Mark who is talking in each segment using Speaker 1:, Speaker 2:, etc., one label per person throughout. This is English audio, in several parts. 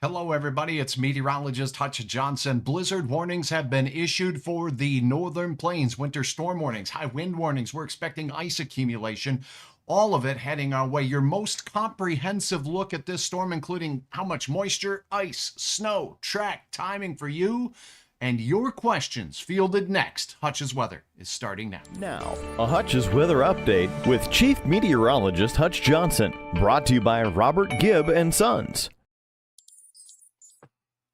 Speaker 1: Hello, everybody. It's meteorologist Hutch Johnson. Blizzard warnings have been issued for the northern plains. Winter storm warnings, high wind warnings. We're expecting ice accumulation. All of it heading our way. Your most comprehensive look at this storm, including how much moisture, ice, snow, track, timing for you, and your questions fielded next. Hutch's weather is starting now.
Speaker 2: Now, a Hutch's weather update with Chief Meteorologist Hutch Johnson, brought to you by Robert Gibb and Sons.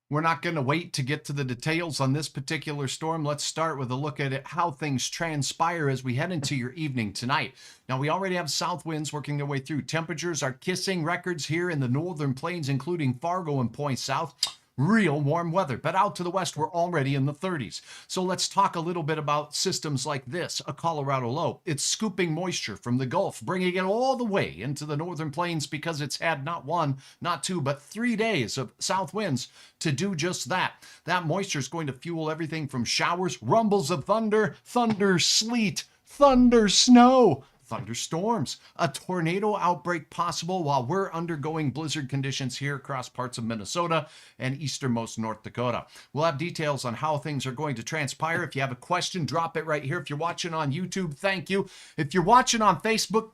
Speaker 1: We're not going to wait to get to the details on this particular storm. Let's start with a look at how things transpire as we head into your evening tonight. Now, we already have south winds working their way through. Temperatures are kissing records here in the northern plains, including Fargo and Point South. Real warm weather, but out to the west, we're already in the 30s. So let's talk a little bit about systems like this, a Colorado low. It's scooping moisture from the Gulf, bringing it all the way into the northern plains because it's had not one, not two, but 3 days of south winds to do just that. That moisture is going to fuel everything from showers, rumbles of thunder, thunder, sleet, thunder, snow, thunderstorms, a tornado outbreak possible while we're undergoing blizzard conditions here across parts of Minnesota and easternmost North Dakota. We'll have details on how things are going to transpire. If you have a question, drop it right here. If you're watching on YouTube, thank you. If you're watching on Facebook,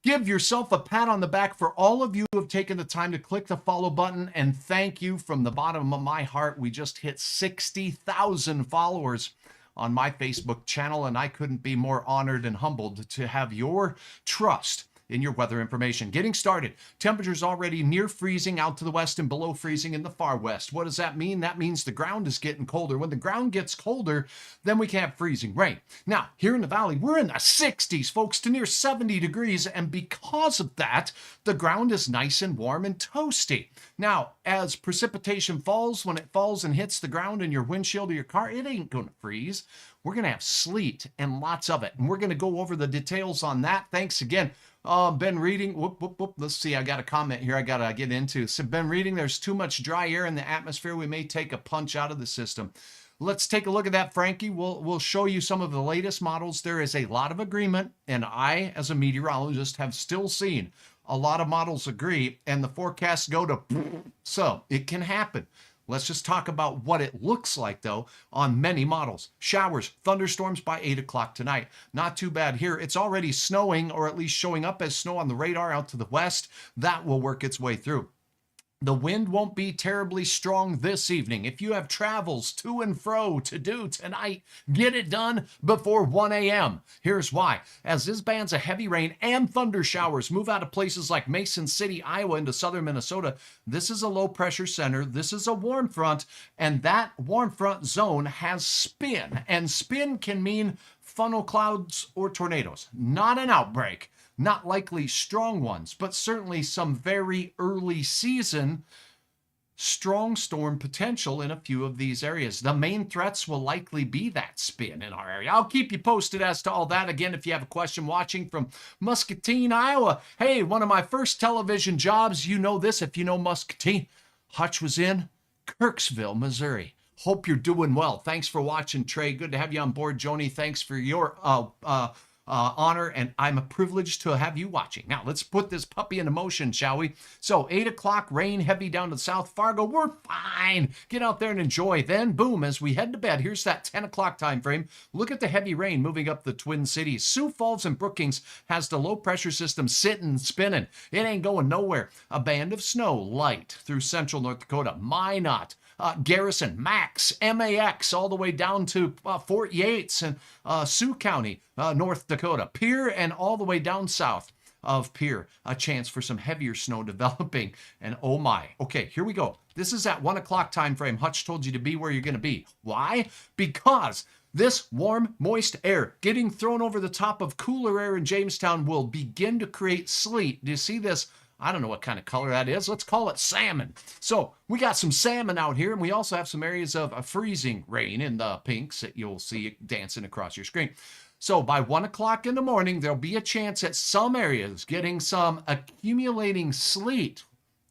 Speaker 1: give yourself a pat on the back for all of you who have taken the time to click the follow button, and thank you from the bottom of my heart. We just hit 60,000 followers on my Facebook channel, and I couldn't be more honored and humbled to have your trust in your weather information. Getting started. Temperatures already near freezing out to the west and below freezing in the far west. What does that mean? That means the ground is getting colder. When the ground gets colder, then we can have freezing rain. Now, here in the valley, we're in the 60s, folks, to near 70 degrees, and because of that, the ground is nice and warm and toasty. Now, as precipitation falls, when it falls and hits the ground in your windshield of your car, it ain't going to freeze. We're going to have sleet and lots of it, and we're going to go over the details on that. Thanks again. Been reading, let's see, I got a comment here I got to get into. So been reading, there's too much dry air in the atmosphere. We may take a punch out of the system. Let's take a look at that, Frankie. We'll show you some of the latest models. There is a lot of agreement, and I, as a meteorologist, have still seen a lot of models agree, and the forecasts go to so it can happen. Let's just talk about what it looks like, though, on many models. Showers, thunderstorms by 8 o'clock tonight. Not too bad here. It's already snowing, or at least showing up as snow on the radar out to the west. That will work its way through. The wind won't be terribly strong this evening. If you have travels to and fro to do tonight, get it done before 1 a.m. Here's why. As this bands of heavy rain and thunder showers move out of places like Mason City, Iowa into southern Minnesota, this is a low pressure center. This is a warm front, and that warm front zone has spin, and spin can mean funnel clouds or tornadoes, not an outbreak. Not likely strong ones, but certainly some very early season strong storm potential in a few of these areas. The main threats will likely be that spin in our area. I'll keep you posted as to all that. Again, if you have a question watching from Muscatine, Iowa, hey, one of my first television jobs, you know this if you know Muscatine. Hutch was in Kirksville, Missouri. Hope you're doing well. Thanks for watching, Trey. Good to have you on board, Joni. Thanks for your honor, and I'm privileged to have you watching. Now, let's put this puppy into motion, shall we? So, 8 o'clock, rain heavy down to South Fargo. We're fine. Get out there and enjoy. Then, boom, as we head to bed, here's that 10 o'clock time frame. Look at the heavy rain moving up the Twin Cities. Sioux Falls and Brookings has the low pressure system sitting and spinning. It ain't going nowhere. A band of snow light through central North Dakota. Minot. Garrison, Max, MAX, all the way down to Fort Yates and Sioux County, North Dakota, Pierre, and all the way down south of Pierre. A chance for some heavier snow developing. And oh my. Okay, here we go. This is at 1 o'clock time frame. Hutch told you to be where you're going to be. Why? Because this warm, moist air getting thrown over the top of cooler air in Jamestown will begin to create sleet. Do you see this? I don't know what kind of color that is. Let's call it salmon. So we got some salmon out here, and we also have some areas of freezing rain in the pinks that you'll see dancing across your screen. So by 1 o'clock in the morning, there'll be a chance at some areas getting some accumulating sleet,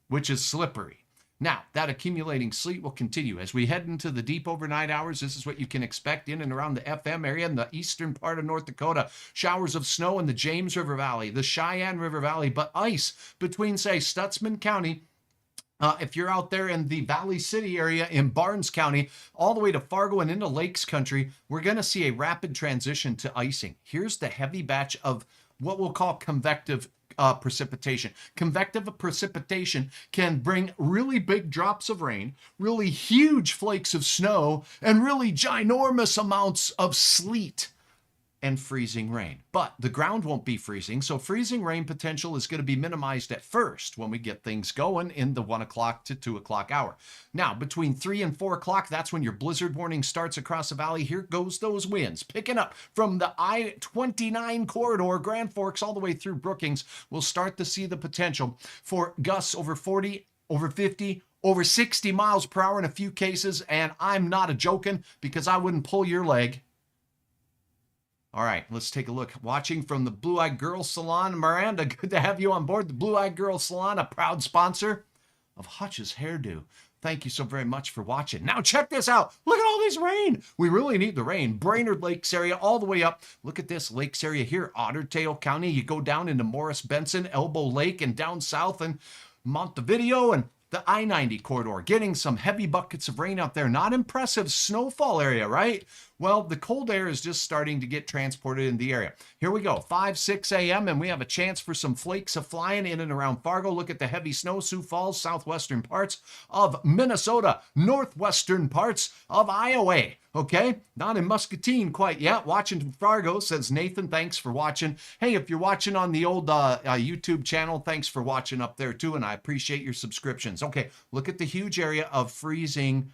Speaker 1: which is slippery. Now, that accumulating sleet will continue. As we head into the deep overnight hours, this is what you can expect in and around the FM area in the eastern part of North Dakota. Showers of snow in the James River Valley, the Cheyenne River Valley, but ice between, say, Stutsman County If you're out there in the Valley City area in Barnes County, all the way to Fargo and into Lakes Country, we're going to see a rapid transition to icing. Here's the heavy batch of what we'll call convective precipitation. Convective precipitation can bring really big drops of rain, really huge flakes of snow, and really ginormous amounts of sleet and freezing rain. But the ground won't be freezing, so freezing rain potential is going to be minimized at first when we get things going in the 1 o'clock to 2 o'clock hour. Now, between 3 and 4 o'clock, that's when your blizzard warning starts across the valley. Here goes those winds. Picking up from the I-29 corridor, Grand Forks, all the way through Brookings, we'll start to see the potential for gusts over 40, over 50, over 60 miles per hour in a few cases, and I'm not a-joking because I wouldn't pull your leg. All right, let's take a look. Watching from the Blue Eyed Girl Salon, Miranda, good to have you on board. The Blue Eyed Girl Salon, a proud sponsor of Hutch's Hairdo. Thank you so very much for watching. Now check this out. Look at all this rain. We really need the rain. Brainerd Lakes area all the way up. Look at this lakes area here, Otter Tail County. You go down into Morris Benson, Elbow Lake, and down south in Montevideo and the I-90 corridor, getting some heavy buckets of rain out there. Not impressive snowfall area, right? Well, the cold air is just starting to get transported in the area. Here we go, 5, 6 a.m., and we have a chance for some flakes of flying in and around Fargo. Look at the heavy snow, Sioux Falls, southwestern parts of Minnesota, northwestern parts of Iowa. Okay, not in Muscatine quite yet. Watching from Fargo, says Nathan. Thanks for watching. Hey, if you're watching on the old YouTube channel, thanks for watching up there too, and I appreciate your subscriptions. Okay, look at the huge area of freezing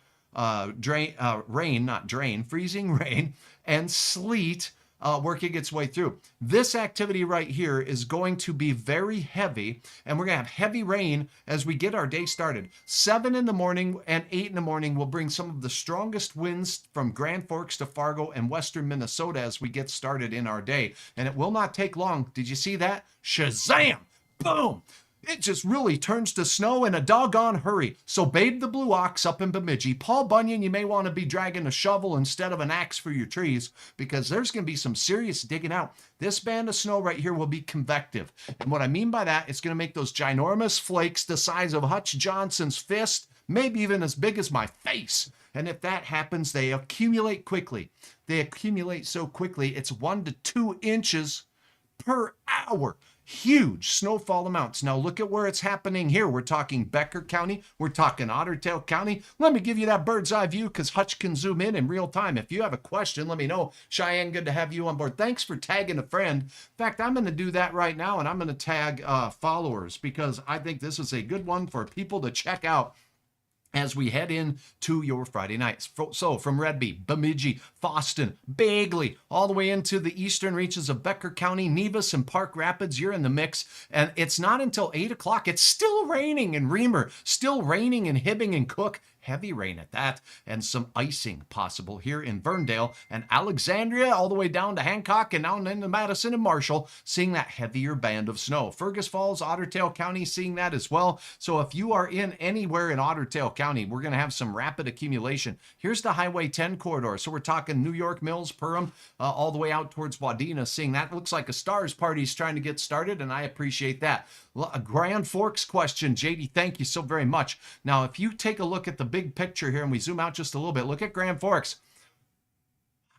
Speaker 1: freezing rain and sleet working its way through. This activity right here is going to be very heavy, and we're going to have heavy rain as we get our day started. 7 in the morning and 8 in the morning will bring some of the strongest winds from Grand Forks to Fargo and western Minnesota as we get started in our day. And it will not take long. Did you see that? Shazam! Boom! It just really turns to snow in a doggone hurry. So Babe the Blue Ox up in Bemidji, Paul Bunyan, you may want to be dragging a shovel instead of an axe for your trees because there's going to be some serious digging out. This band of snow right here will be convective. And what I mean by that, it's going to make those ginormous flakes the size of Hutch Johnson's fist, maybe even as big as my face. And if that happens, they accumulate quickly. They accumulate so quickly, it's 1 to 2 inches per hour. Huge snowfall amounts. Now look at where it's happening here. We're talking Becker County. We're talking Otter Tail County. Let me give you that bird's eye view because Hutch can zoom in real time. If you have a question, let me know. Cheyenne, good to have you on board. Thanks for tagging a friend. In fact, I'm going to do that right now, and I'm going to tag followers because I think this is a good one for people to check out as we head into your Friday nights. So from Redby, Bemidji, Foston, Bagley, all the way into the eastern reaches of Becker County, Nevis, and Park Rapids, you're in the mix. And it's not until 8 o'clock. It's still raining in Reamer, still raining in Hibbing and Cook. Heavy rain at that, and some icing possible here in Verndale and Alexandria, all the way down to Hancock and down into Madison and Marshall, seeing that heavier band of snow. Fergus Falls, Otter Tail County, seeing that as well. So if you are in anywhere in Otter Tail County, we're going to have some rapid accumulation. Here's the Highway 10 corridor. So we're talking New York, Mills, Perham, all the way out towards Wadena, seeing that. Looks like a Stars party's trying to get started, and I appreciate that. A Grand Forks question, JD, thank you so very much. Now, if you take a look at the big picture here and we zoom out just a little bit, look at Grand Forks.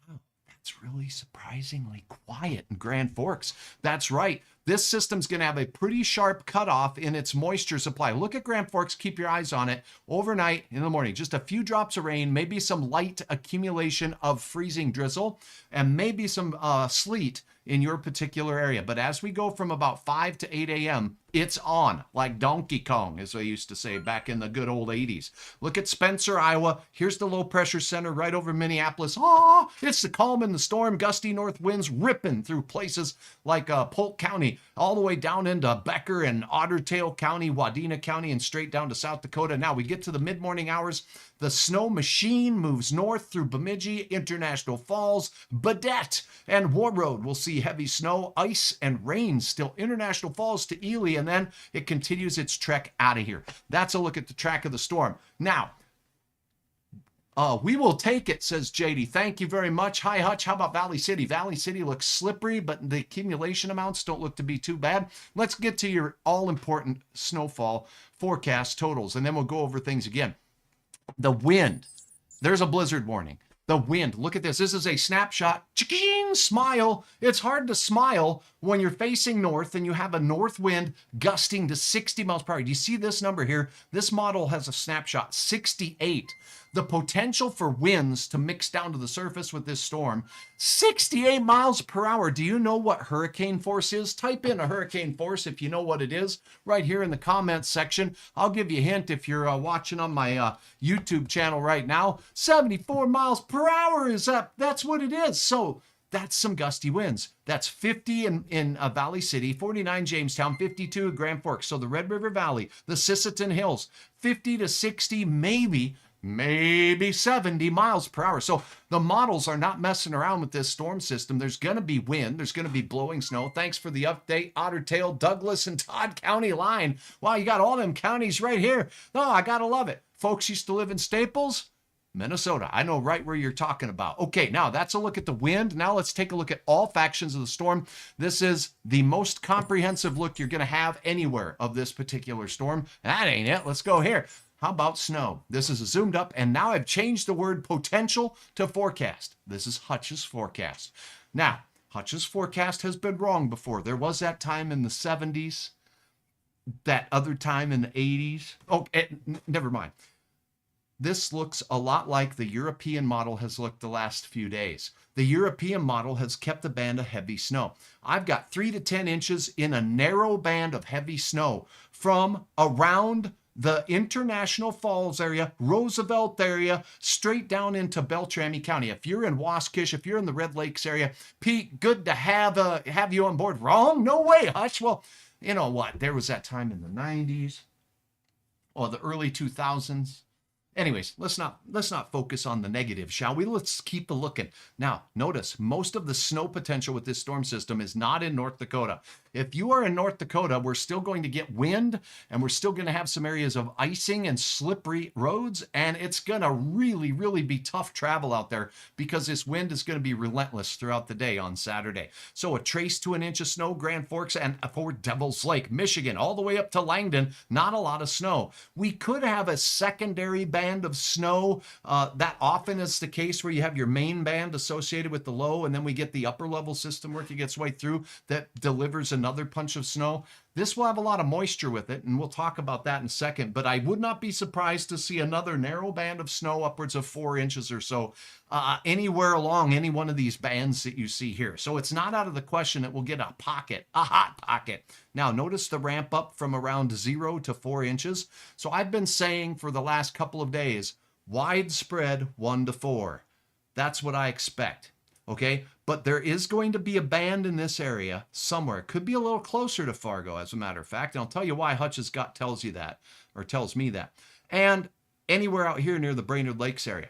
Speaker 1: Wow, that's really surprisingly quiet in Grand Forks. That's right. This system's going to have a pretty sharp cutoff in its moisture supply. Look at Grand Forks. Keep your eyes on it. Overnight in the morning, just a few drops of rain, maybe some light accumulation of freezing drizzle, and maybe some sleet in your particular area. But as we go from about 5 to 8 a.m., it's on, like Donkey Kong, as they used to say back in the good old 80s. Look at Spencer, Iowa. Here's the low pressure center right over Minneapolis. Oh, it's the calm and the storm. Gusty north winds ripping through places like Polk County, all the way down into Becker and Otter Tail County, Wadena County, and straight down to South Dakota. Now we get to the mid-morning hours. The snow machine moves north through Bemidji, International Falls, Badette, and War Road. We'll see heavy snow, ice, and rain still International Falls to Ely, and then it continues its trek out of here. That's a look at the track of the storm. Now, We will take it, says JD. Thank you very much. Hi, Hutch. How about Valley City? Valley City looks slippery, but the accumulation amounts don't look to be too bad. Let's get to your all-important snowfall forecast totals, and then we'll go over things again. The wind. There's a blizzard warning. The wind. Look at this. This is a snapshot. Ching, smile. It's hard to smile when you're facing north and you have a north wind gusting to 60 miles per hour. Do you see this number here? This model has a snapshot 68. The potential for winds to mix down to the surface with this storm, 68 miles per hour. Do you know what hurricane force is? Type in a hurricane force if you know what it is right here in the comments section. I'll give you a hint if you're watching on my YouTube channel right now. 74 miles per hour is up. That's what it is. So that's some gusty winds. That's 50 in Valley City, 49 Jamestown, 52 Grand Forks. So the Red River Valley, the Sisseton Hills, 50 to 60, maybe 70 miles per hour. So the models are not messing around with this storm system. There's going to be wind. There's going to be blowing snow. Thanks for the update, Otter Tail, Douglas, and Todd County line. Wow, you got all them counties right here. Oh, I got to love it. Folks used to live in Staples, Minnesota. I know right where you're talking about. Okay, now that's a look at the wind. Now let's take a look at all factions of the storm. This is the most comprehensive look you're going to have anywhere of this particular storm. That ain't it. Let's go here. How about snow? This is a zoomed up, and now I've changed the word potential to forecast. This is Hutch's forecast. Now, Hutch's forecast has been wrong before. There was that time in the 70s, that other time in the 80s. Oh, never mind. This looks a lot like the European model has looked the last few days. The European model has kept a band of heavy snow. I've got 3 to 10 inches in a narrow band of heavy snow from around the International Falls area, Roosevelt area, straight down into Beltrami County. If you're in Waskish, if you're in the Red Lakes area, Pete, good to have you on board. Wrong? No way, Hutch. Well, you know what? There was that time in the 90s or the early 2000s. Anyways, let's not focus on the negative, shall we? Let's keep looking. Now, notice most of the snow potential with this storm system is not in North Dakota. If you are in North Dakota, we're still going to get wind, and we're still going to have some areas of icing and slippery roads, and it's going to really, really be tough travel out there because this wind is going to be relentless throughout the day on Saturday. So a trace to an inch of snow, Grand Forks and Fort Devils Lake, Michigan, all the way up to Langdon, not a lot of snow. We could have a secondary band of snow. That often is the case where you have your main band associated with the low, and then we get the upper level system working its way through that delivers another punch of snow. This will have a lot of moisture with it, and we'll talk about that in a second, but I would not be surprised to see another narrow band of snow upwards of 4 inches or so anywhere along any one of these bands that you see here. So it's not out of the question that we'll get a pocket, a hot pocket. Now notice the ramp up from around 0 to 4 inches. So I've been saying for the last couple of days, widespread 1 to 4. That's what I expect. Okay, but there is going to be a band in this area somewhere. It could be a little closer to Fargo, as a matter of fact. And I'll tell you why Hutch's Gut tells you that, or tells me that. And anywhere out here near the Brainerd Lakes area,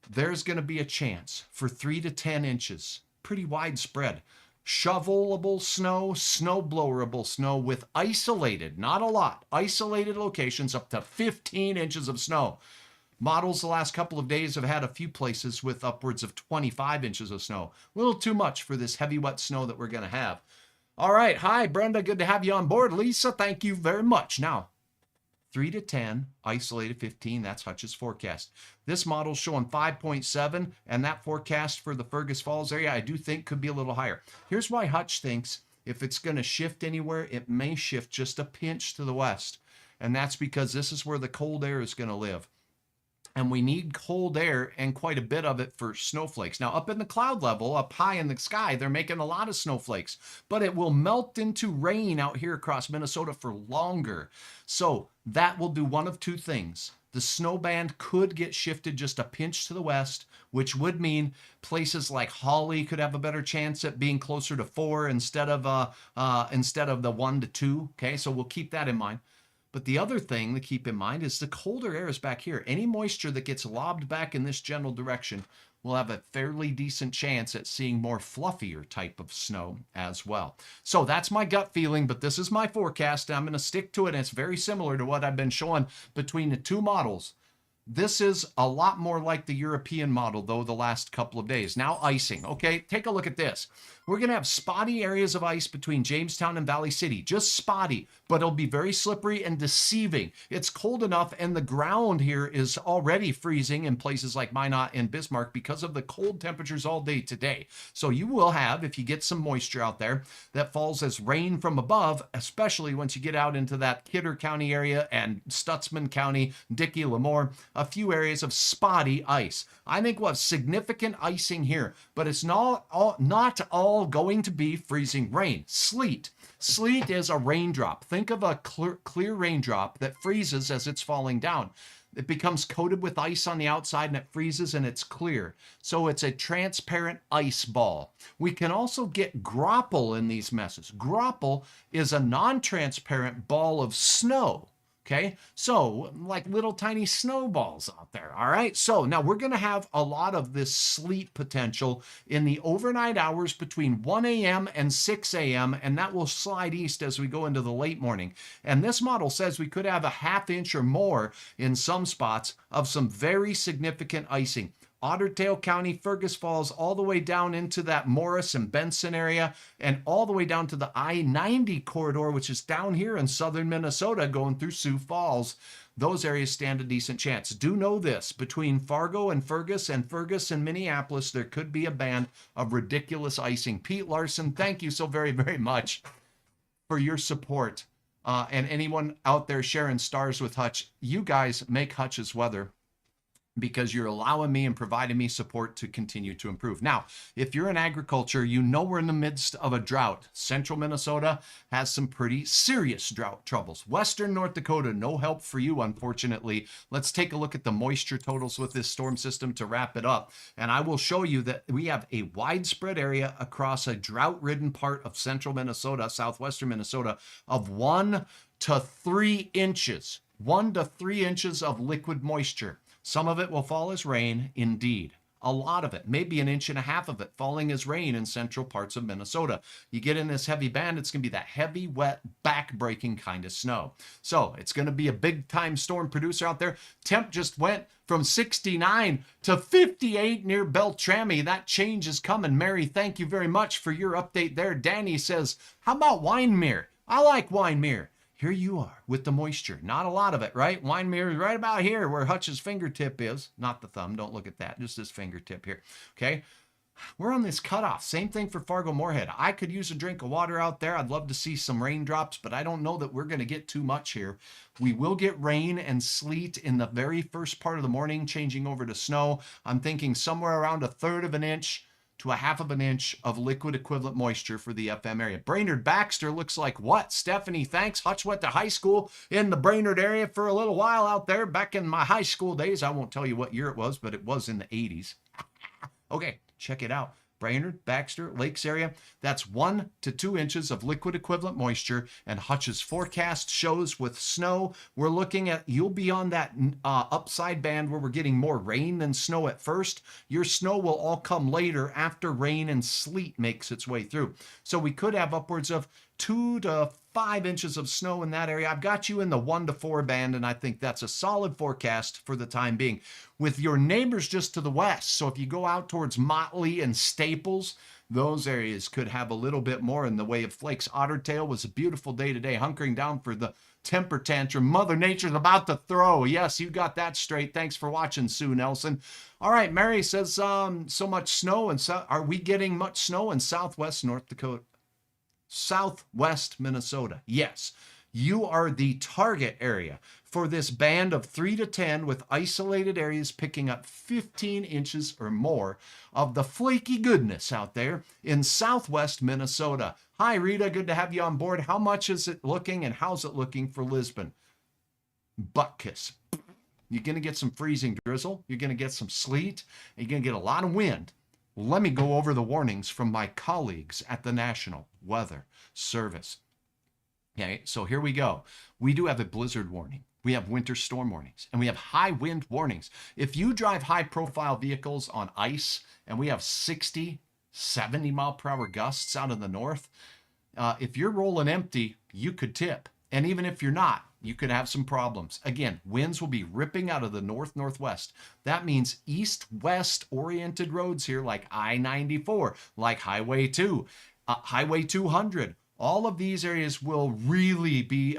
Speaker 1: there's going to be a chance for 3 to 10 inches, pretty widespread. Shovelable snow, snowblowerable snow with isolated, not a lot, isolated locations up to 15 inches of snow. Models the last couple of days have had a few places with upwards of 25 inches of snow. A little too much for this heavy, wet snow that we're going to have. All right. Hi, Brenda. Good to have you on board. Lisa, thank you very much. Now, 3 to 10, isolated 15. That's Hutch's forecast. This model's showing 5.7, and that forecast for the Fergus Falls area, I do think could be a little higher. Here's why Hutch thinks if it's going to shift anywhere, it may shift just a pinch to the west. And that's because this is where the cold air is going to live. And we need cold air and quite a bit of it for snowflakes. Now, up in the cloud level, up high in the sky, they're making a lot of snowflakes, but it will melt into rain out here across Minnesota for longer. So that will do one of two things. The snow band could get shifted just a pinch to the west, which would mean places like Hawley could have a better chance at being closer to 4 instead of the 1 to 2. Okay, so we'll keep that in mind. But the other thing to keep in mind is the colder air is back here. Any moisture that gets lobbed back in this general direction will have a fairly decent chance at seeing more fluffier type of snow as well. So that's my gut feeling, but this is my forecast. I'm going to stick to it, and it's very similar to what I've been showing between the two models. This is a lot more like the European model, though, the last couple of days. Now, icing. Okay, take a look at this. We're going to have spotty areas of ice between Jamestown and Valley City. Just spotty, but it'll be very slippery and deceiving. It's cold enough, and the ground here is already freezing in places like Minot and Bismarck because of the cold temperatures all day today. So you will have, if you get some moisture out there, that falls as rain from above, especially once you get out into that Kidder County area and Stutzman County, Dickey, Lemoore, a few areas of spotty ice. I think we'll have significant icing here, but it's not all going to be freezing rain. Sleet. Sleet is a raindrop. Think of a clear raindrop that freezes as it's falling down. It becomes coated with ice on the outside and it freezes and it's clear. So it's a transparent ice ball. We can also get grapple in these messes. Grapple is a non-transparent ball of snow. Okay, so like little tiny snowballs out there. All right, so now we're going to have a lot of this sleet potential in the overnight hours between 1 a.m. and 6 a.m., and that will slide east as we go into the late morning. And this model says we could have a ½ inch or more in some spots of some very significant icing. Otter Tail County, Fergus Falls, all the way down into that Morris and Benson area, and all the way down to the I-90 corridor, which is down here in southern Minnesota going through Sioux Falls. Those areas stand a decent chance. Do know this, between Fargo and Fergus and Minneapolis, there could be a band of ridiculous icing. Pete Larson, thank you so very, very much for your support. And anyone out there sharing stars with Hutch, you guys make Hutch's weather, because you're allowing me and providing me support to continue to improve. Now, if you're in agriculture, you know we're in the midst of a drought. Central Minnesota has some pretty serious drought troubles. Western North Dakota, no help for you, unfortunately. Let's take a look at the moisture totals with this storm system to wrap it up. And I will show you that we have a widespread area across a drought-ridden part of central Minnesota, southwestern Minnesota, of 1 to 3 inches. 1 to 3 inches of liquid moisture. Some of it will fall as rain, indeed. A lot of it, maybe 1.5 inches of it, falling as rain in central parts of Minnesota. You get in this heavy band, it's going to be that heavy, wet, back-breaking kind of snow. So it's going to be a big-time storm producer out there. Temp just went from 69 to 58 near Beltrami. That change is coming. Mary, thank you very much for your update there. Danny says, how about Winemere? I like Winemere. Here you are with the moisture. Not a lot of it, right? Winemere is right about here where Hutch's fingertip is. Not the thumb. Don't look at that. Just this fingertip here. Okay. We're on this cutoff. Same thing for Fargo-Moorhead. I could use a drink of water out there. I'd love to see some raindrops, but I don't know that we're going to get too much here. We will get rain and sleet in the very first part of the morning, changing over to snow. I'm thinking somewhere around 1/3 of an inch to 1/2 inch of liquid equivalent moisture for the FM area. Brainerd Baxter looks like what? Stephanie, thanks. Hutch went to high school in the Brainerd area for a little while out there back in my high school days. I won't tell you what year it was, but it was in the 80s. Okay, check it out. Brainerd, Baxter, Lakes area, that's 1 to 2 inches of liquid equivalent moisture, and Hutch's forecast shows with snow, we're looking at, you'll be on that upside band where we're getting more rain than snow at first. Your snow will all come later after rain and sleet makes its way through. So we could have upwards of 2 to 5 inches of snow in that area. I've got you in the 1 to 4 band, and I think that's a solid forecast for the time being. With your neighbors just to the west, so if you go out towards Motley and Staples, those areas could have a little bit more in the way of flakes. Otter Tail was a beautiful day today, hunkering down for the temper tantrum Mother Nature's about to throw. Yes, you got that straight. Thanks for watching, Sue Nelson. All right, Mary says, so much snow, and are we getting much snow in southwest North Dakota? Southwest Minnesota. Yes, you are the target area for this band of 3 to 10 with isolated areas picking up 15 inches or more of the flaky goodness out there in southwest Minnesota. Hi, Rita. Good to have you on board. How much is it looking and how's it looking for Lisbon? Butt kiss. You're going to get some freezing drizzle. You're going to get some sleet. And you're going to get a lot of wind. Let me go over the warnings from my colleagues at the National Weather Service. Okay, so here we go. We do have a blizzard warning. We have winter storm warnings, and we have high wind warnings. If you drive high-profile vehicles on ice, and we have 60, 70-mile-per-hour gusts out of the north, if you're rolling empty, you could tip. And even if you're not, you could have some problems. Again, winds will be ripping out of the north-northwest. That means east-west oriented roads here like I-94, like Highway 2, Highway 200. All of these areas will really be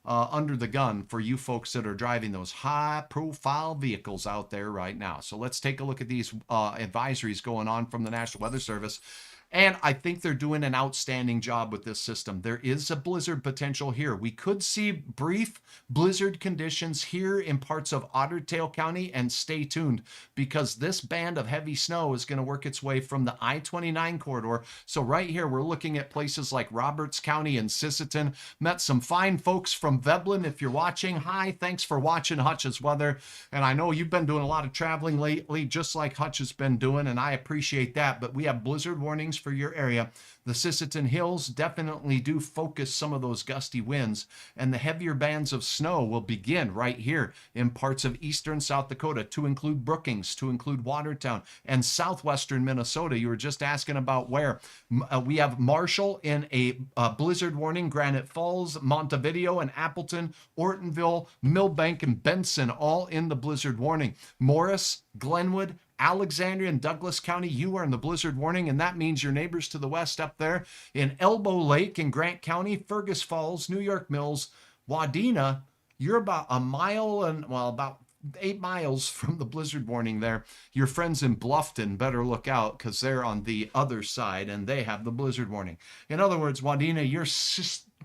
Speaker 1: under the gun for you folks that are driving those high-profile vehicles out there right now. So let's take a look at these advisories going on from the National Weather Service. And I think they're doing an outstanding job with this system. There is a blizzard potential here. We could see brief blizzard conditions here in parts of Otter Tail County, and stay tuned because this band of heavy snow is going to work its way from the I-29 corridor. So right here, we're looking at places like Roberts County and Sisseton. Met some fine folks from Veblen. If you're watching, hi, thanks for watching Hutch's Weather. And I know you've been doing a lot of traveling lately, just like Hutch has been doing, and I appreciate that. But we have blizzard warnings for your area. The Sisseton Hills definitely do focus some of those gusty winds, and the heavier bands of snow will begin right here in parts of eastern South Dakota, to include Brookings, to include Watertown, and southwestern Minnesota. You were just asking about where. We have Marshall in a blizzard warning, Granite Falls, Montevideo, and Appleton, Ortonville, Millbank, and Benson, all in the blizzard warning. Morris, Glenwood, Alexandria and Douglas County, you are in the blizzard warning, and that means your neighbors to the west up there in Elbow Lake in Grant County, Fergus Falls, New York Mills, Wadena, you're about a mile and, well, about 8 miles from the blizzard warning there. Your friends in Bluffton better look out because they're on the other side and they have the blizzard warning. In other words, Wadena, you're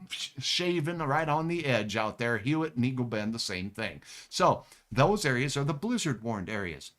Speaker 1: shaving right on the edge out there. Hewitt and Eagle Bend, the same thing. So those areas are the blizzard warned areas.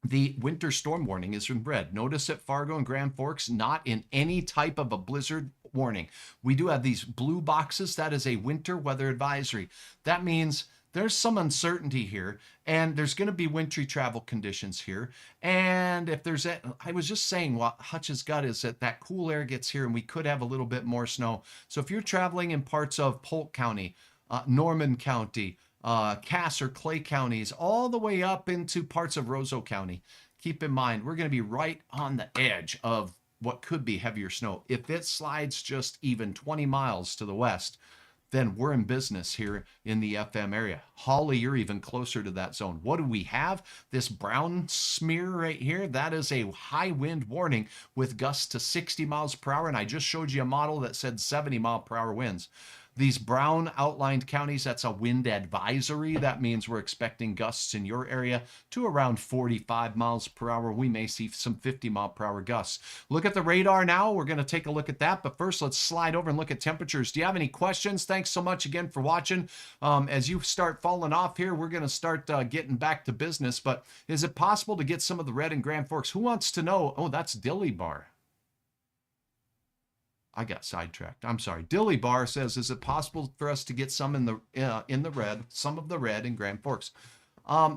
Speaker 1: The winter storm warning is in red. Notice at Fargo and Grand Forks, not in any type of a blizzard warning. We do have these blue boxes. That is a winter weather advisory. That means there's some uncertainty here, and there's going to be wintry travel conditions here. And if there's I was just saying what Hutch's got is that cool air gets here, and we could have a little bit more snow. So if you're traveling in parts of Polk County, Norman County, Cass or Clay counties, all the way up into parts of Roseau County, keep in mind, we're going to be right on the edge of what could be heavier snow. If it slides just even 20 miles to the west, then we're in business here in the FM area. Holly, you're even closer to that zone. What do we have? This brown smear right here, that is a high wind warning with gusts to 60 miles per hour. And I just showed you a model that said 70 mile per hour winds. These brown outlined counties, that's a wind advisory. That means we're expecting gusts in your area to around 45 miles per hour. We may see some 50 mile per hour gusts. Look at the radar now. We're going to take a look at that. But first, let's slide over and look at temperatures. Do you have any questions? Thanks so much again for watching. As you start falling off here, we're going to start getting back to business. But is it possible to get some of the red in Grand Forks? Who wants to know? Oh, that's Dilly Bar. I got sidetracked. I'm sorry. Dilly Bar says, is it possible for us to get some in the red, some of the red in Grand Forks?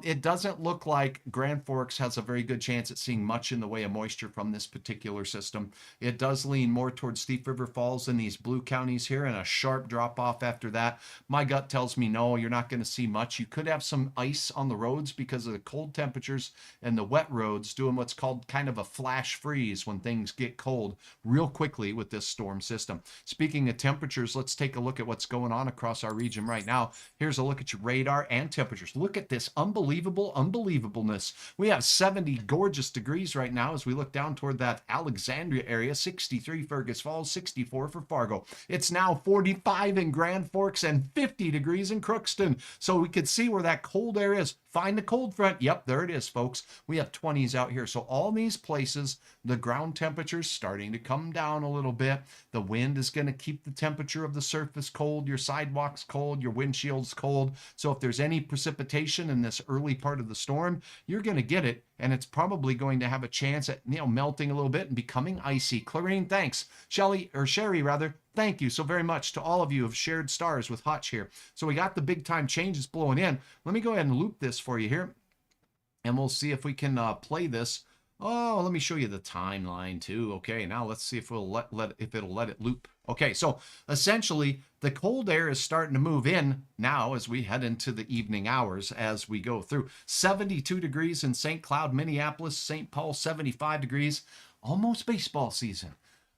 Speaker 1: It doesn't look like Grand Forks has a very good chance at seeing much in the way of moisture from this particular system. It does lean more towards Thief River Falls in these blue counties here, and a sharp drop off after that. My gut tells me no, you're not going to see much. You could have some ice on the roads because of the cold temperatures and the wet roads doing what's called kind of a flash freeze when things get cold real quickly with this storm system. Speaking of temperatures, let's take a look at what's going on across our region right now. Here's a look at your radar and temperatures. Look at this unbelievableness. We have 70 gorgeous degrees right now as we look down toward that Alexandria area, 63 Fergus Falls, 64 for Fargo. It's now 45 in Grand Forks and 50 degrees in Crookston. So we could see where that cold air is. Find the cold front. Yep, there it is, folks. We have 20s out here. So all these places, the ground temperature's starting to come down a little bit. The wind is going to keep the temperature of the surface cold, your sidewalks cold, your windshield's cold. So if there's any precipitation in this early part of the storm, you're going to get it, and it's probably going to have a chance at melting a little bit and becoming icy. Clarine, thanks. Sherry rather, thank you so very much to all of you who have shared stars with Hutch here. So we got the big time changes blowing in. Let me go ahead and loop this for you here, and we'll see if we can play this. Oh, let me show you the timeline too. Okay, now let's see if we'll it'll let it loop. Okay, so essentially the cold air is starting to move in now as we head into the evening hours as we go through. 72 degrees in St. Cloud, Minneapolis, St. Paul, 75 degrees. Almost baseball season.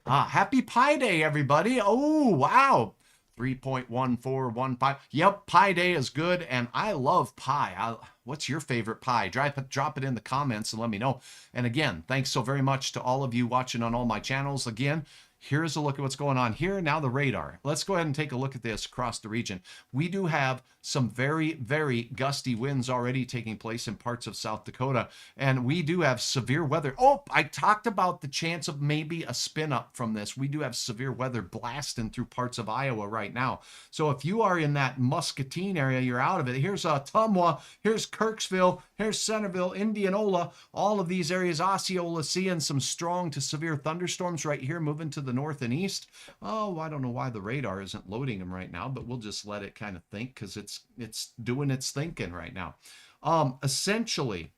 Speaker 1: Happy Pi Day, everybody. Oh, wow. 3.1415. Yep, Pi Day is good, and I love pie. What's your favorite pie? Drop it in the comments and let me know. And again, thanks so very much to all of you watching on all my channels. Again, here's a look at what's going on here. Now the radar. Let's go ahead and take a look at this across the region. We do have some very, very gusty winds already taking place in parts of South Dakota. And we do have severe weather. Oh, I talked about the chance of maybe a spin up from this. We do have severe weather blasting through parts of Iowa right now. So if you are in that Muscatine area, you're out of it. Here's Ottumwa, here's Kirksville, here's Centerville, Indianola, all of these areas. Osceola seeing some strong to severe thunderstorms right here moving to the north and east. Oh, I don't know why the radar isn't loading them right now, but we'll just let it kind of think because it's doing its thinking right now. Essentially,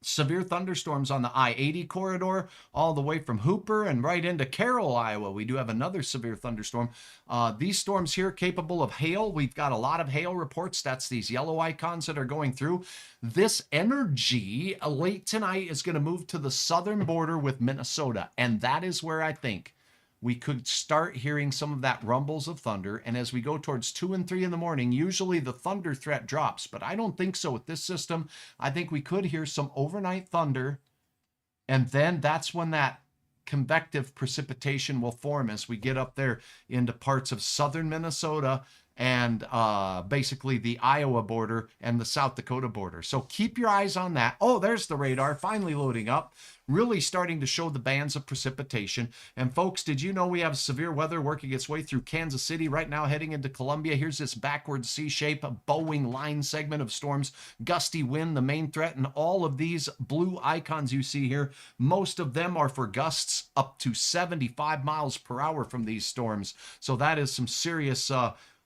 Speaker 1: severe thunderstorms on the I-80 corridor all the way from Hooper and right into Carroll, Iowa. We do have another severe thunderstorm. These storms here capable of hail. We've got a lot of hail reports. That's these yellow icons that are going through. This energy late tonight is going to move to the southern border with Minnesota, and that is where I think we could start hearing some of that rumbles of thunder. And as we go towards 2 and 3 in the morning, usually the thunder threat drops, but I don't think so with this system. I think we could hear some overnight thunder, and then that's when that convective precipitation will form as we get up there into parts of southern Minnesota and basically the Iowa border and the South Dakota border. So keep your eyes on that. Oh, there's the radar finally loading up, really starting to show the bands of precipitation. And folks, did you know we have severe weather working its way through Kansas City right now, heading into Columbia? Here's this backward C-shape, a bowing line segment of storms, gusty wind, the main threat, and all of these blue icons you see here, most of them are for gusts up to 75 miles per hour from these storms. So that is some serious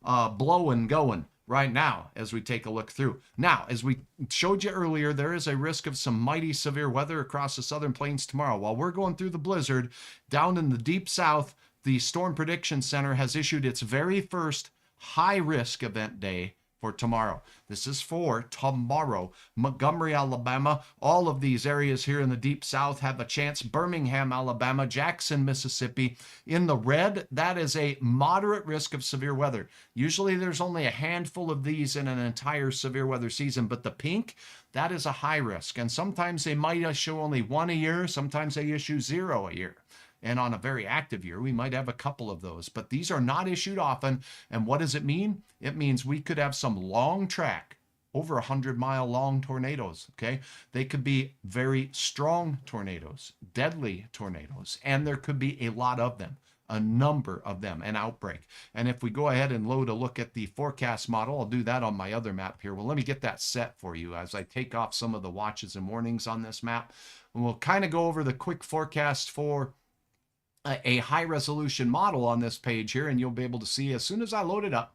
Speaker 1: blowing going right now as we take a look through. Now, as we showed you earlier, there is a risk of some mighty severe weather across the southern plains tomorrow. While we're going through the blizzard, down in the deep south, the Storm Prediction Center has issued its very first high-risk event day for tomorrow. This is for tomorrow. Montgomery, Alabama, all of these areas here in the deep south have a chance. Birmingham, Alabama, Jackson, Mississippi. In the red, that is a moderate risk of severe weather. Usually there's only a handful of these in an entire severe weather season, but the pink, that is a high risk. And sometimes they might issue only one a year. Sometimes they issue 0 a year. And on a very active year, we might have a couple of those, but these are not issued often. And what does it mean? It means we could have some long track, over 100-mile long tornadoes, okay? They could be very strong tornadoes, deadly tornadoes, and there could be a lot of them, a number of them, an outbreak. And if we go ahead and load a look at the forecast model, I'll do that on my other map here. Well, let me get that set for you as I take off some of the watches and warnings on this map. And we'll kind of go over the quick forecast for a high resolution model on this page here, and you'll be able to see as soon as I load it up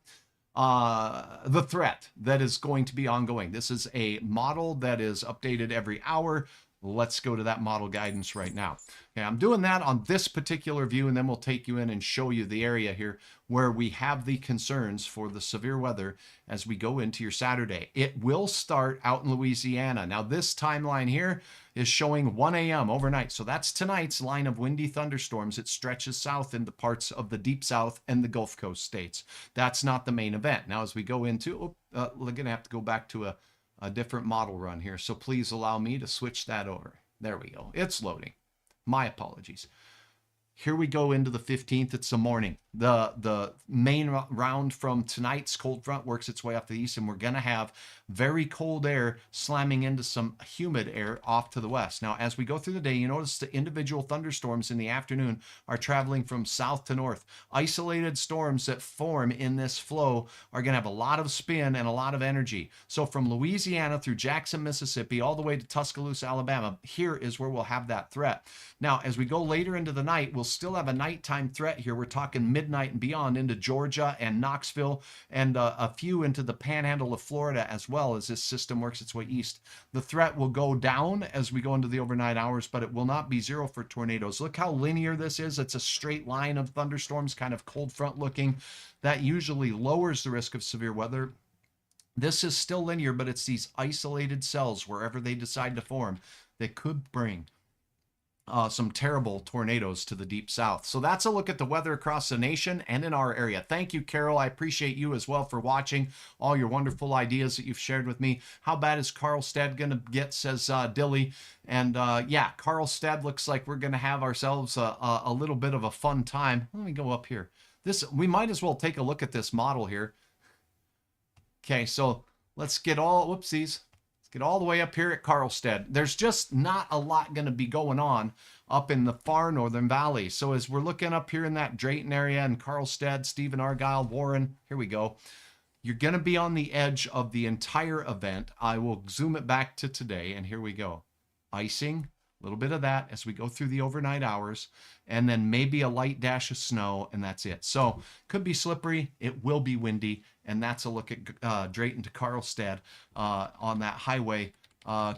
Speaker 1: the threat that is going to be ongoing. This is a model that is updated every hour. Let's go to that model guidance right now. Okay, I'm doing that on this particular view, and then we'll take you in and show you the area here where we have the concerns for the severe weather as we go into your Saturday. It will start out in Louisiana. Now, this timeline here is showing 1 a.m. overnight. So that's tonight's line of windy thunderstorms. It stretches south into parts of the deep south and the Gulf Coast states. That's not the main event. Now, as we go into, we're going to have to go back to a different model run here. So please allow me to switch that over. There we go. It's loading. My apologies. Here we go into the 15th. It's the morning. The main round from tonight's cold front works its way up to the east, and we're going to have very cold air slamming into some humid air off to the west. Now, as we go through the day, you notice the individual thunderstorms in the afternoon are traveling from south to north. Isolated storms that form in this flow are going to have a lot of spin and a lot of energy. So from Louisiana through Jackson, Mississippi, all the way to Tuscaloosa, Alabama, here is where we'll have that threat. Now, as we go later into the night, we'll still have a nighttime threat here. We're talking midnight and beyond into Georgia and Knoxville and a few into the panhandle of Florida as well as this system works its way east. The threat will go down as we go into the overnight hours, but it will not be 0 for tornadoes. Look how linear this is. It's a straight line of thunderstorms, kind of cold front looking. That usually lowers the risk of severe weather. This is still linear, but it's these isolated cells wherever they decide to form that could bring some terrible tornadoes to the deep south. So that's a look at the weather across the nation and in our area. Thank you, Carol. I appreciate you as well for watching, all your wonderful ideas that you've shared with me. How bad is Carlstead going to get, says Dilly. And yeah, Carlstead looks like we're going to have ourselves a little bit of a fun time. Let me go up here. We might as well take a look at this model here. Okay, so let's get all, whoopsies. Get all the way up here at Carlstead. There's just not a lot going to be going on up in the far northern valley. So as we're looking up here in that Drayton area and Carlstead, Stephen, Argyle, Warren, here we go. You're going to be on the edge of the entire event. I will zoom it back to today, and here we go. Icing, a little bit of that as we go through the overnight hours, and then maybe a light dash of snow, and that's it. So could be slippery. It will be windy. And that's a look at Drayton to Carlstead on that highway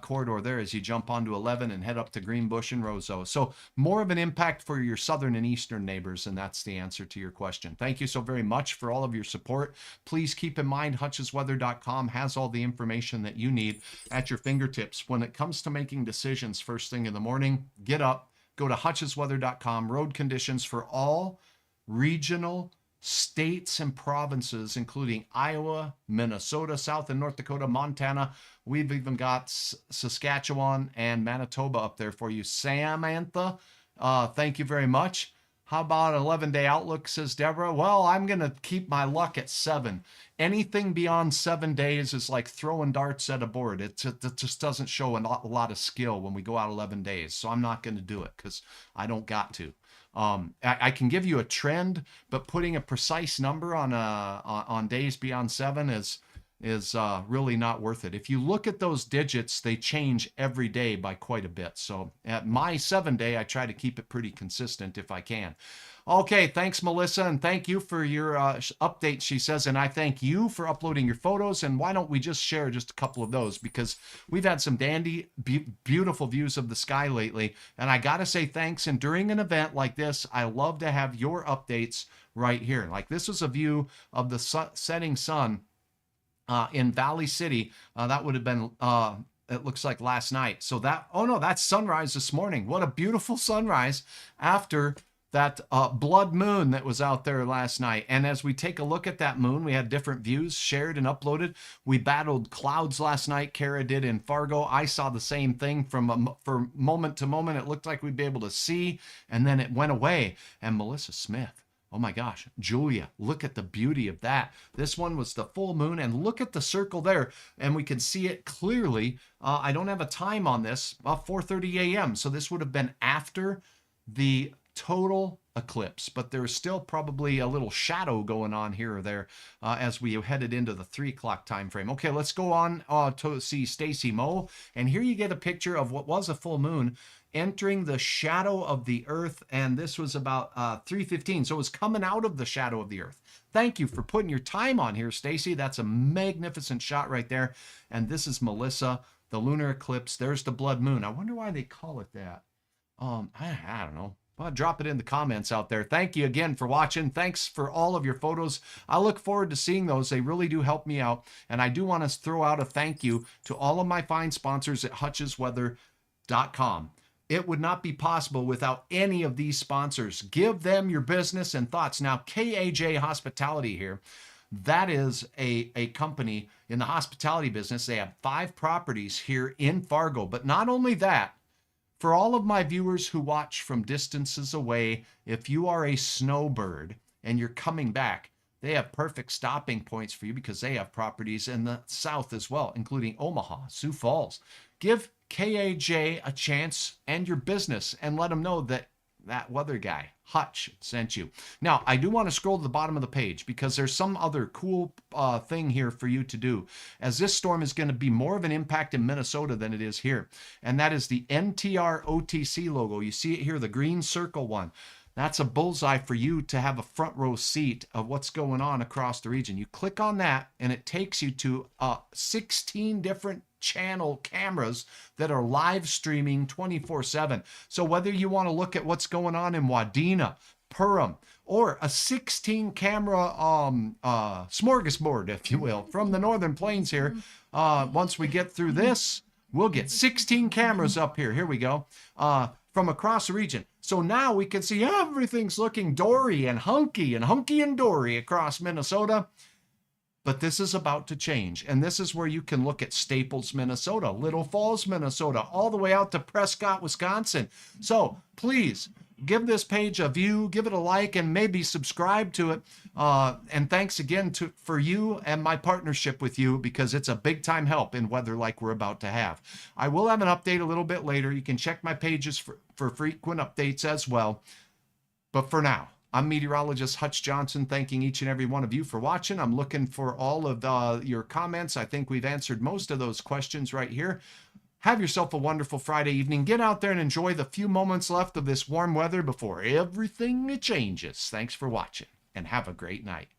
Speaker 1: corridor there as you jump onto 11 and head up to Greenbush and Roseau. So more of an impact for your southern and eastern neighbors, and that's the answer to your question. Thank you so very much for all of your support. Please keep in mind hutchesweather.com has all the information that you need at your fingertips. When it comes to making decisions first thing in the morning, get up, go to hutchesweather.com, road conditions for all regional states and provinces, including Iowa, Minnesota, South and North Dakota, Montana. We've even got Saskatchewan and Manitoba up there for you. Samantha, thank you very much. How about an 11-day outlook, says Deborah? Well, I'm going to keep my luck at 7. Anything beyond 7 days is like throwing darts at a board. It just doesn't show a lot of skill when we go out 11 days. So I'm not going to do it because I don't got to. I can give you a trend, but putting a precise number on days beyond 7 is really not worth it. If you look at those digits, they change every day by quite a bit. So at my 7-day, I try to keep it pretty consistent if I can. Okay, thanks, Melissa, and thank you for your update, she says, and I thank you for uploading your photos, and why don't we just share just a couple of those, because we've had some dandy, beautiful views of the sky lately, and I gotta say thanks, and during an event like this, I love to have your updates right here. Like this was a view of the setting sun in Valley City. That would have been... it looks like last night. So that, oh no, that's sunrise this morning. What a beautiful sunrise after that blood moon that was out there last night. And as we take a look at that moon, we had different views shared and uploaded. We battled clouds last night. Kara did in Fargo. I saw the same thing for moment to moment. It looked like we'd be able to see, and then it went away. And Melissa Smith, oh my gosh, Julia, look at the beauty of that. This one was the full moon, and look at the circle there, and we can see it clearly. I don't have a time on this, 4:30 a.m. So this would have been after the total eclipse, but there's still probably a little shadow going on here or there as we headed into the 3 o'clock time frame. Okay, let's go on to see Stacy Moe, and here you get a picture of what was a full moon entering the shadow of the earth, and this was about 3:15, so it was coming out of the shadow of the earth. Thank you for putting your time on here, Stacy. That's a magnificent shot right there. And this is Melissa, the lunar eclipse. There's the blood moon. I wonder why they call it that. I don't know. Well, drop it in the comments out there. Thank you again for watching. Thanks for all of your photos. I look forward to seeing those. They really do help me out. And I do want to throw out a thank you to all of my fine sponsors at hutchesweather.com. It would not be possible without any of these sponsors. Give them your business and thoughts. Now, KAJ Hospitality here, that is a company in the hospitality business. They have 5 properties here in Fargo. But not only that, for all of my viewers who watch from distances away, if you are a snowbird and you're coming back, they have perfect stopping points for you because they have properties in the south as well, including Omaha, Sioux Falls. Give KAJ a chance and your business, and let them know that that weather guy, Hutch, sent you. Now, I do want to scroll to the bottom of the page because there's some other cool thing here for you to do, as this storm is going to be more of an impact in Minnesota than it is here. And that is the NTR OTC logo. You see it here, the green circle one. That's a bullseye for you to have a front row seat of what's going on across the region. You click on that and it takes you to 16 different channel cameras that are live streaming 24/7. So whether you want to look at what's going on in Wadena, Perham, or a 16 camera smorgasbord, if you will, from the Northern Plains here, once we get through this, we'll get 16 cameras up here. Here we go. from across the region. So now we can see everything's looking dory and hunky and dory across Minnesota. But this is about to change. And this is where you can look at Staples, Minnesota, Little Falls, Minnesota, all the way out to Prescott, Wisconsin. So please give this page a view, give it a like, and maybe subscribe to it. And thanks again for you and my partnership with you, because it's a big time help in weather like we're about to have. I will have an update a little bit later. You can check my pages for frequent updates as well. But for now, I'm meteorologist Hutch Johnson, thanking each and every one of you for watching. I'm looking for all of your comments. I think we've answered most of those questions right here. Have yourself a wonderful Friday evening. Get out there and enjoy the few moments left of this warm weather before everything changes. Thanks for watching, and have a great night.